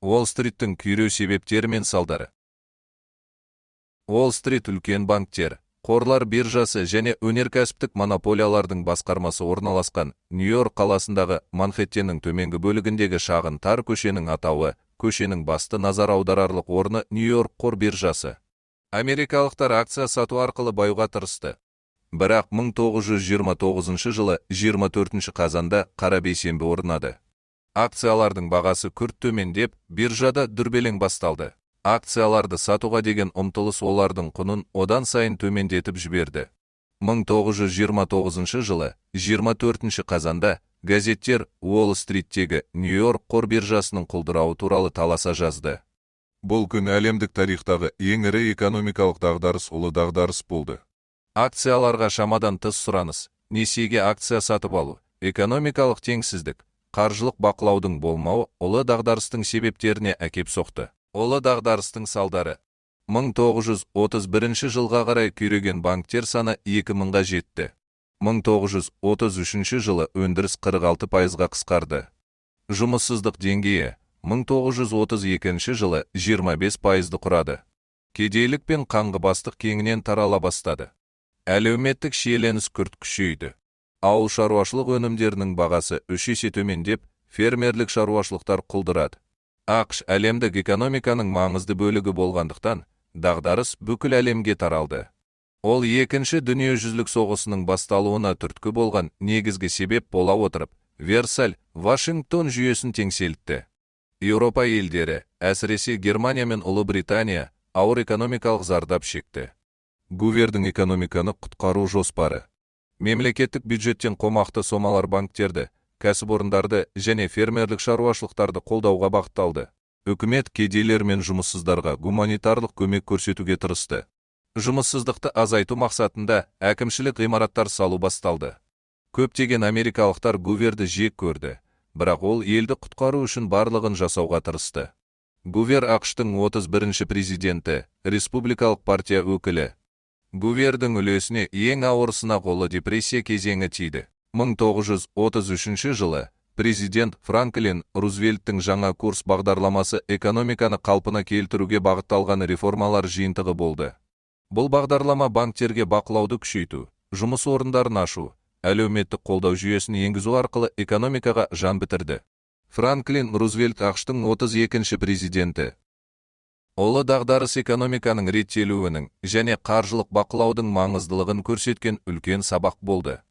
Уолл-стриттің күйреу себептері мен салдары. Уолл-стрит үлкен банктер, қорлар биржасы және өнеркәсіптік монополиялардың басқармасы орналасқан Нью-Йорк қаласындағы Манхэттеннің төменгі бөлігіндегі шағын тар көшенің атауы, көшенің басты назар аударарлық орны Нью-Йорк қор биржасы. Америкалықтар акция сату арқылы баюға тырысты. Бірақ 1929 жылы 24 қазанда қара бейсенбі орнады. Акциялардың бағасы күрт төмендеп, биржада дүрбелең басталды. Акцияларды сатуға деген ұмтылыс олардың құнын одан сайын төмендетіп жіберді. 1929 жылы 24 қазанда газеттер Уолл-стриттегі Нью-Йорк қор биржасының құлдырауы туралы таласа жазды. Бұл күн әлемдік тарихтағы ең ірі экономикалық дағдарыс ұлы дағдарыс болды. Акцияларға шамадан тыс сұраныс, несиеге акция сатып алу, экономикалық теңсіздік, қаржылық бақылаудың болмауы ұлы дағдарыстың себептеріне әкеп соқты. Ұлы дағдарыстың салдары. 1931 жылға қарай күйреген банктер саны 2000-ға жетті. 1933 жылы өндіріс 46%-ға қысқарды. Жұмыссыздық деңгейі 1932 жылы 25%-ды құрады. Кедейлік пен қаңғыбастық кеңінен тарала бастады. Әлеуметтік шиеленіс күрт күшейді. Ауыл шаруашылық өнімдерінің бағасы 3 есе төмендеп, фермерлік шаруашылықтар құлдырады. ақш әлемдік экономиканың маңызды бөлігі болғандықтан, дағдарыс бүкіл әлемге таралды. Ол екінші дүниежүзілік соғысының басталуына түрткі болған негізгі себеп бола отырып, Версаль, Вашингтон жүйесін теңселтті. Еуропа елдері, әсіресе Германия мен Ұлыбритания, ауыр экономикалық зардап шекті. Гувердің экономиканы құтқару жоспары. Мемлекеттік бюджеттен қомақты сомалар банктерді, кәсіпорындарды және фермерлік шаруашылықтарды қолдауға бағытталды. Үкімет кедейлер мен жұмыссыздарға гуманитарлық көмек көрсетуге тырысты. Жұмыссыздықты азайту мақсатында әкімшілік ғимараттар салу басталды. Көптеген америкалықтар Гуверді жек көрді, бірақ ол елді құтқару үшін барлығын жасауға тырысты. Гувер ақштың 31-ші президенті, республикалық партия өкілі. Гувердің үлесіне ең ауыр сынақ депрессия кезеңі тиді. 1933 жылы президент Франклин Рузвельттің жаңа курс бағдарламасы экономиканы қалпына келтіруге бағытталған реформалар жиынтығы болды. Бұл бағдарлама банктерге бақылауды күшейту, жұмыс орындарын ашу, әлеуметтік қолдау жүйесін енгізу арқылы экономикаға жан бітірді. Франклин Рузвельт ақштың 32-ші президенті. Ұлы дағдарыс экономиканың реттелуінің және қаржылық бақылаудың маңыздылығын көрсеткен үлкен сабақ болды.